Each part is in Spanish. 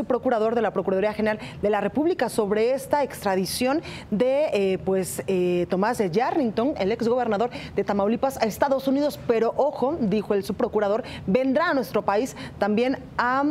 procurador de la Procuraduría General de la República sobre esta extradición de Tomás Yarrington, el exgobernador de Tamaulipas, a Estados Unidos. Pero ojo, dijo el subprocurador, vendrá a nuestro país también a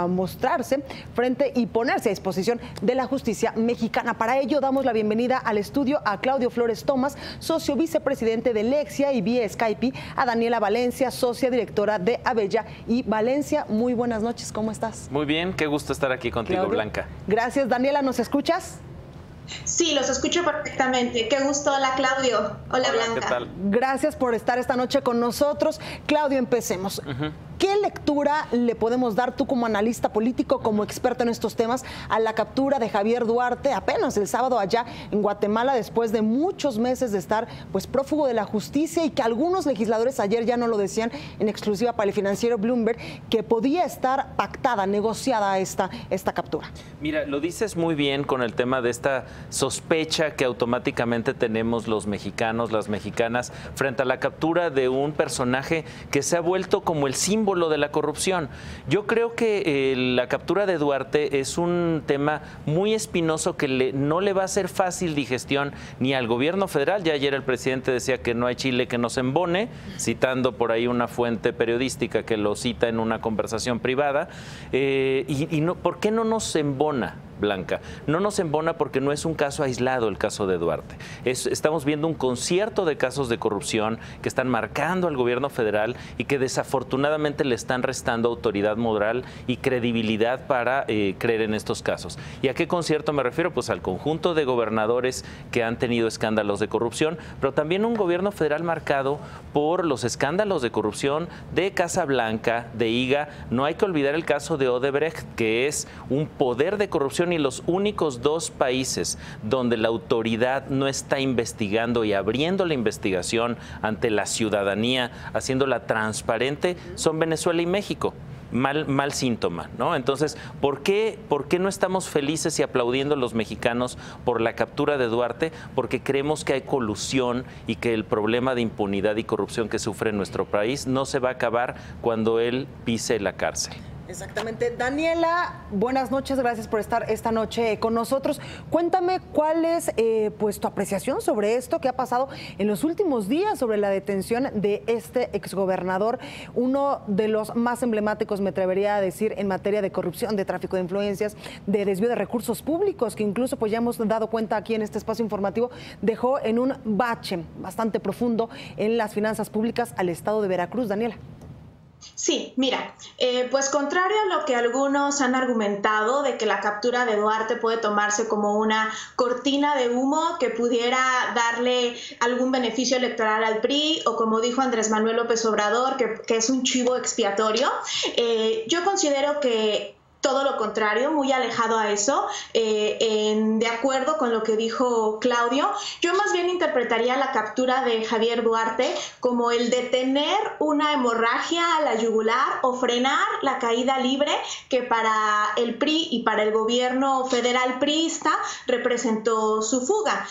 mostrarse frente y ponerse a disposición de la justicia mexicana. Para ello damos la bienvenida al estudio a Claudio Flores Tomás, socio vicepresidente de Lexia, y vía Skype a Daniela Valencia, socia directora de Abella y Valencia. Muy buenas noches, ¿cómo estás? Muy bien, qué gusto estar aquí contigo, Claudio. Blanca. Gracias. Daniela, ¿nos escuchas? Sí, los escucho perfectamente. Qué gusto. Hola, Claudio. Hola, Blanca. ¿Qué tal? Gracias por estar esta noche con nosotros. Claudio, empecemos. ¿Qué lectura le podemos dar tú como analista político, como experto en estos temas, a la captura de Javier Duarte apenas el sábado allá en Guatemala, después de muchos meses de estar prófugo de la justicia, y que algunos legisladores ayer ya no lo decían en exclusiva para el financiero Bloomberg, que podía estar pactada, negociada esta captura? Mira, lo dices muy bien con el tema de esta sospecha que automáticamente tenemos los mexicanos, las mexicanas, frente a la captura de un personaje que se ha vuelto como el símbolo de la corrupción. Yo creo que la captura de Duarte es un tema muy espinoso que no le va a ser fácil digestión ni al gobierno federal. Ya ayer el presidente decía que no hay chile que nos embone, citando por ahí una fuente periodística que lo cita en una conversación privada. ¿Por qué no nos embona, Blanca? No nos embona porque no es un caso aislado el caso de Duarte. Estamos viendo un concierto de casos de corrupción que están marcando al gobierno federal y que desafortunadamente le están restando autoridad moral y credibilidad para creer en estos casos. ¿Y a qué concierto me refiero? Pues al conjunto de gobernadores que han tenido escándalos de corrupción, pero también un gobierno federal marcado por los escándalos de corrupción de Casa Blanca, de IGA. No hay que olvidar el caso de Odebrecht, que es un poder de corrupción, y los únicos dos países donde la autoridad no está investigando y abriendo la investigación ante la ciudadanía, haciéndola transparente, son Venezuela y México. Mal síntoma, ¿no? Entonces, ¿por qué no estamos felices y aplaudiendo los mexicanos por la captura de Duarte? Porque creemos que hay colusión y que el problema de impunidad y corrupción que sufre nuestro país no se va a acabar cuando él pise la cárcel. Exactamente. Daniela, buenas noches, gracias por estar esta noche con nosotros. Cuéntame cuál es tu apreciación sobre esto que ha pasado en los últimos días, sobre la detención de este exgobernador, uno de los más emblemáticos, me atrevería a decir, en materia de corrupción, de tráfico de influencias, de desvío de recursos públicos, que incluso ya hemos dado cuenta aquí en este espacio informativo, dejó en un bache bastante profundo en las finanzas públicas al estado de Veracruz. Daniela. Sí, mira, pues contrario a lo que algunos han argumentado de que la captura de Duarte puede tomarse como una cortina de humo que pudiera darle algún beneficio electoral al PRI, o como dijo Andrés Manuel López Obrador, que es un chivo expiatorio, yo considero que todo lo contrario, muy alejado a eso, de acuerdo con lo que dijo Claudio. Yo más bien interpretaría la captura de Javier Duarte como el detener una hemorragia a la yugular o frenar la caída libre que para el PRI y para el gobierno federal priista representó su fuga.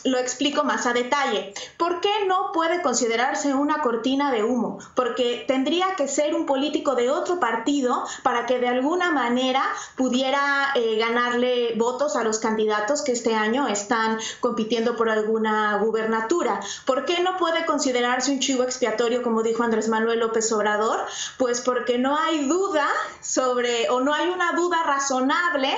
Lo explico más a detalle. ¿Por qué no puede considerarse una cortina de humo? Porque tendría que ser un político de otro partido para que de alguna manera pudiera ganarle votos a los candidatos que este año están compitiendo por alguna gubernatura. ¿Por qué no puede considerarse un chivo expiatorio, como dijo Andrés Manuel López Obrador? Pues porque no hay duda no hay una duda razonable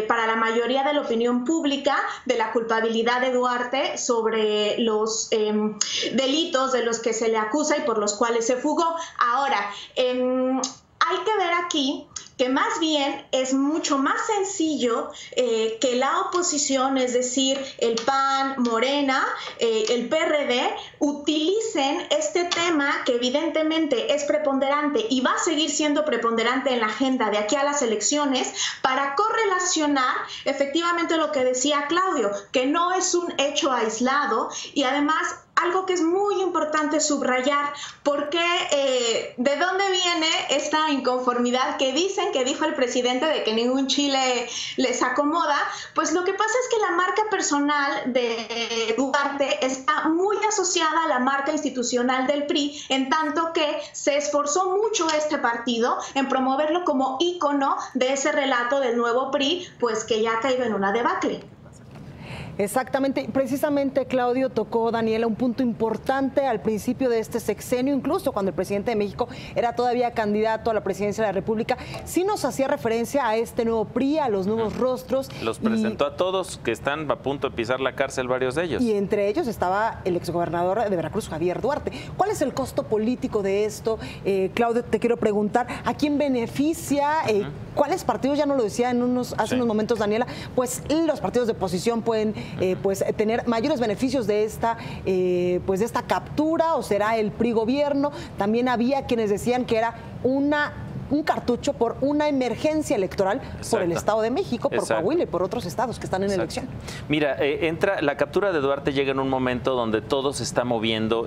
para la mayoría de la opinión pública de la culpabilidad de Duarte sobre los delitos de los que se le acusa y por los cuales se fugó. Ahora, hay que ver aquí que más bien es mucho más sencillo que la oposición, es decir, el PAN, Morena, el PRD, utilicen este tema que evidentemente es preponderante y va a seguir siendo preponderante en la agenda de aquí a las elecciones, para correlacionar efectivamente lo que decía Claudio, que no es un hecho aislado, y además algo que es muy importante subrayar, porque ¿de dónde viene esta inconformidad que dicen que dijo el presidente de que ningún chile les acomoda? Pues lo que pasa es que la marca personal de Duarte está muy asociada a la marca institucional del PRI, en tanto que se esforzó mucho este partido en promoverlo como ícono de ese relato del nuevo PRI, pues que ya ha caído en una debacle. Exactamente, precisamente Claudio tocó, Daniela, un punto importante al principio de este sexenio, incluso cuando el presidente de México era todavía candidato a la presidencia de la República, sí nos hacía referencia a este nuevo PRI, a los nuevos rostros. Los presentó a todos, que están a punto de pisar la cárcel, varios de ellos. Y entre ellos estaba el exgobernador de Veracruz, Javier Duarte. ¿Cuál es el costo político de esto? Claudio, te quiero preguntar, ¿a quién beneficia? ¿Cuáles partidos? Ya nos lo decía hace unos momentos Daniela, pues los partidos de oposición pueden pues tener mayores beneficios de esta captura, o será el PRI gobierno. También había quienes decían que era un cartucho por una emergencia electoral. Exacto. Por el Estado de México, por Exacto. Coahuila y por otros estados que están en Exacto. elección. Mira, la captura de Duarte llega en un momento donde todo se está moviendo,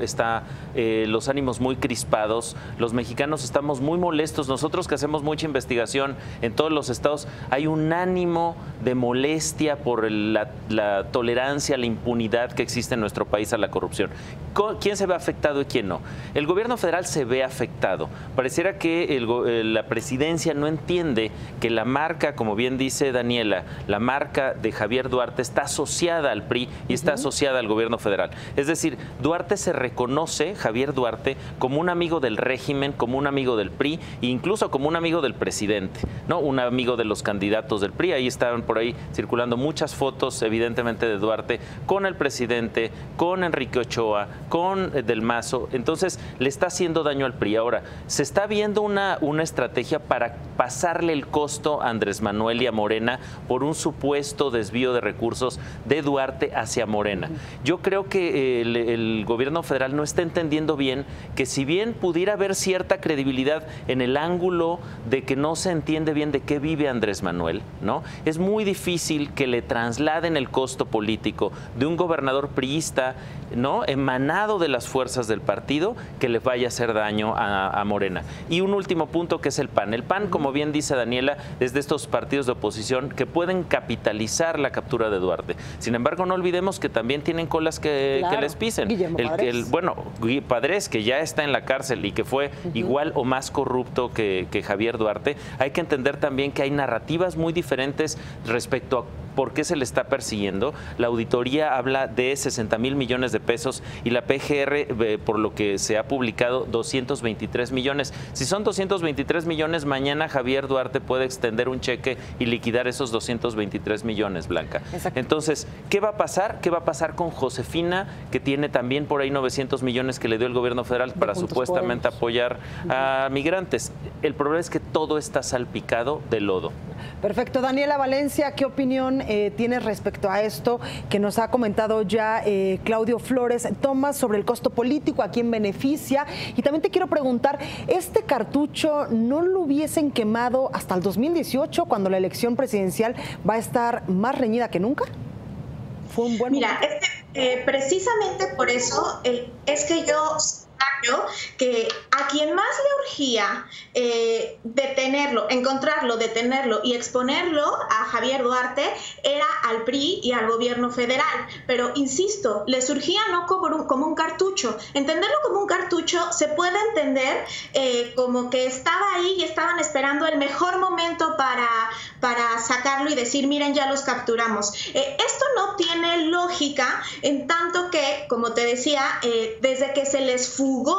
los ánimos muy crispados, los mexicanos estamos muy molestos. Nosotros que hacemos mucha investigación en todos los estados, hay un ánimo de molestia por la tolerancia, la impunidad que existe en nuestro país a la corrupción. ¿Quién se ve afectado y quién no? El gobierno federal se ve afectado. Pareciera que la presidencia no entiende que la marca, como bien dice Daniela, la marca de Javier Duarte está asociada al PRI y está asociada al gobierno federal. Es decir, Duarte se reconoce, Javier Duarte, como un amigo del régimen, como un amigo del PRI e incluso como un amigo del presidente, ¿no? Un amigo de los candidatos del PRI. Ahí estaban por ahí circulando muchas fotos, evidentemente, de Duarte con el presidente, con Enrique Ochoa, con Del Mazo. Entonces, le está haciendo daño al PRI. Ahora, se está viendo una estrategia para pasarle el costo a Andrés Manuel y a Morena por un supuesto desvío de recursos de Duarte hacia Morena. Yo creo que el gobierno federal no está entendiendo bien que, si bien pudiera haber cierta credibilidad en el ángulo de que no se entiende bien de qué vive Andrés Manuel, ¿no? Es muy difícil que le trasladen el costo político de un gobernador priista, ¿no?, emanado de las fuerzas del partido, que le vaya a hacer daño a Morena. Y un último punto, que es el PAN. El PAN, como bien dice Daniela, es de estos partidos de oposición que pueden capitalizar la captura de Duarte. Sin embargo, no olvidemos que también tienen colas que les pisen. Padres, que ya está en la cárcel y que fue igual o más corrupto que Javier Duarte. Hay que entender también que hay narrativas muy diferentes respecto a por qué se le está persiguiendo. La auditoría habla de 60,000 millones de pesos y la PGR, por lo que se ha publicado, 223 millones. Si son 223 millones, mañana Javier Duarte puede extender un cheque y liquidar esos 223 millones, Blanca. Exacto. Entonces, ¿qué va a pasar? ¿Qué va a pasar con Josefina, que tiene también por ahí 900 millones que le dio el gobierno federal para supuestamente apoyar a migrantes? El problema es que todo está salpicado de lodo. Perfecto. Daniela Valencia, ¿qué opinión tienes respecto a esto que nos ha comentado ya Claudio Flores Tomás sobre el costo político, a quién beneficia? Y también te quiero preguntar, ¿este cartucho no lo hubiesen quemado hasta el 2018, cuando la elección presidencial va a estar más reñida que nunca? Fue un buen momento. Mira, precisamente por eso es que yo que a quien más le urgía detenerlo y exponerlo a Javier Duarte era al PRI y al gobierno federal. Pero, insisto, le surgía no como un cartucho. Entenderlo como un cartucho se puede entender como que estaba ahí y estaban esperando el mejor momento para sacarlo y decir, miren, ya los capturamos. Esto no tiene lógica, en tanto que, como te decía, desde que se les fugó,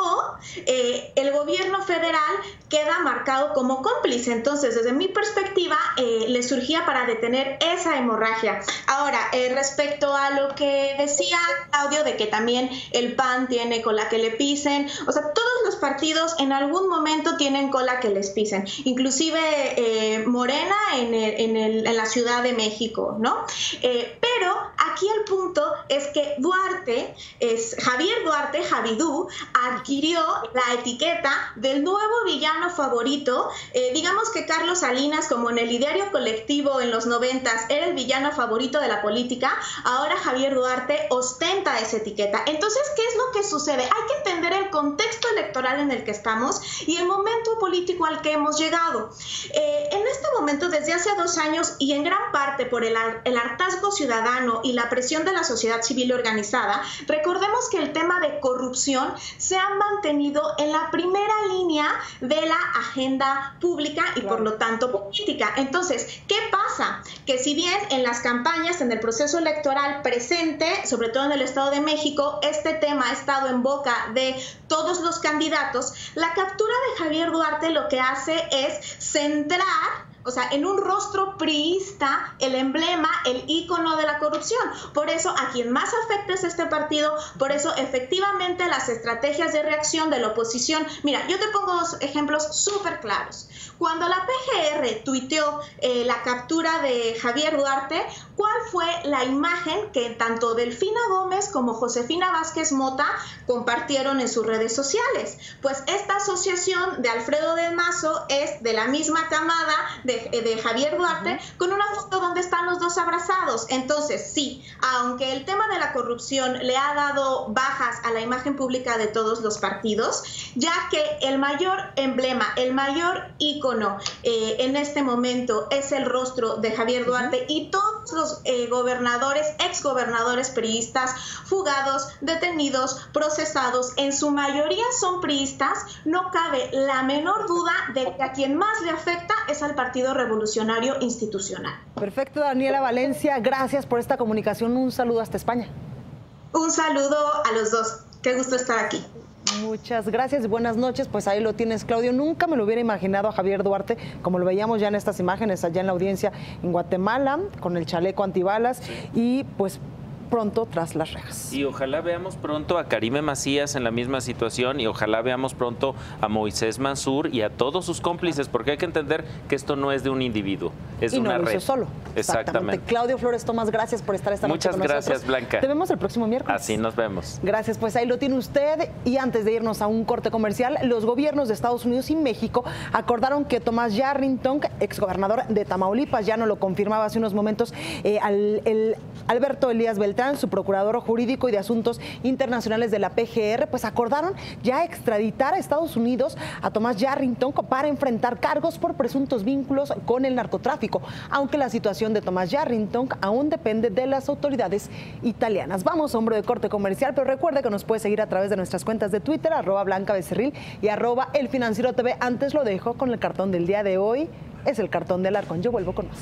el gobierno federal queda marcado como cómplice. Entonces, desde mi perspectiva, le surgía para detener esa hemorragia. Ahora, respecto a lo que decía Claudio, de que también el PAN tiene cola que le pisen, o sea, todos los partidos en algún momento tienen cola que les pisen, inclusive Morena en la Ciudad de México, ¿no? Pero aquí el punto es que Javier Duarte, Javidú, adquirió la etiqueta del nuevo villano favorito. Digamos que Carlos Salinas, como en el ideario colectivo en los 90s era el villano favorito de la política, ahora Javier Duarte ostenta esa etiqueta. Entonces, ¿qué es lo que sucede? Hay que entender el contexto electoral en el que estamos y el momento político al que hemos llegado. En este momento, desde hace 2 años y en gran parte por el hartazgo ciudadano y la presión de la sociedad civil organizada, recordemos que el tema de corrupción se ha mantenido en la primera línea de la agenda pública y por lo tanto política. Entonces, ¿qué pasa? Que si bien en las campañas, en el proceso electoral presente, sobre todo en el Estado de México, este tema ha estado en boca de todos los candidatos, la captura de Javier Duarte lo que hace es centrar, o sea, en un rostro priista, el emblema, el ícono de la corrupción. Por eso, a quien más afecta es este partido, por eso, efectivamente, las estrategias de reacción de la oposición. Mira, yo te pongo 2 ejemplos súper claros. Cuando la PGR tuiteó la captura de Javier Duarte, ¿cuál fue la imagen que tanto Delfina Gómez como Josefina Vázquez Mota compartieron en sus redes sociales? Pues esta asociación de Alfredo del Mazo es de la misma camada de Javier Duarte, con una foto donde están los dos abrazados. Entonces, sí, aunque el tema de la corrupción le ha dado bajas a la imagen pública de todos los partidos, ya que el mayor emblema, el mayor ícono en este momento es el rostro de Javier Duarte y todos los gobernadores, exgobernadores priistas, fugados, detenidos, procesados, en su mayoría son priistas, no cabe la menor duda de que a quien más le afecta es al Partido Revolucionario Institucional. Perfecto, Daniela Valencia, gracias por esta comunicación. Un saludo hasta España. Un saludo a los dos. Qué gusto estar aquí. Muchas gracias, buenas noches. Pues ahí lo tienes, Claudio. Nunca me lo hubiera imaginado a Javier Duarte, como lo veíamos ya en estas imágenes allá en la audiencia en Guatemala, con el chaleco antibalas y pues pronto tras las rejas. Y ojalá veamos pronto a Karime Macías en la misma situación y ojalá veamos pronto a Moisés Mansur y a todos sus cómplices, porque hay que entender que esto no es de un individuo, es de una red. Y no lo hizo solo. Exactamente. Claudio Flores Tomás, gracias por estar esta noche con nosotros. Muchas gracias, Blanca. Te vemos el próximo miércoles. Así nos vemos. Gracias, pues ahí lo tiene usted. Y antes de irnos a un corte comercial, los gobiernos de Estados Unidos y México acordaron que Tomás Yarrington, exgobernador de Tamaulipas, ya no lo confirmaba hace unos momentos, Alberto Elías Beltrán, su procurador jurídico y de asuntos internacionales de la PGR, pues acordaron ya extraditar a Estados Unidos a Tomás Yarrington para enfrentar cargos por presuntos vínculos con el narcotráfico, aunque la situación de Tomás Yarrington aún depende de las autoridades italianas. Vamos a un breve corte comercial, pero recuerde que nos puede seguir a través de nuestras cuentas de Twitter, @BlancaBecerril y @ElFinancieroTV. Antes lo dejo con el cartón del día de hoy, es el cartón del Arcón. Yo vuelvo con más.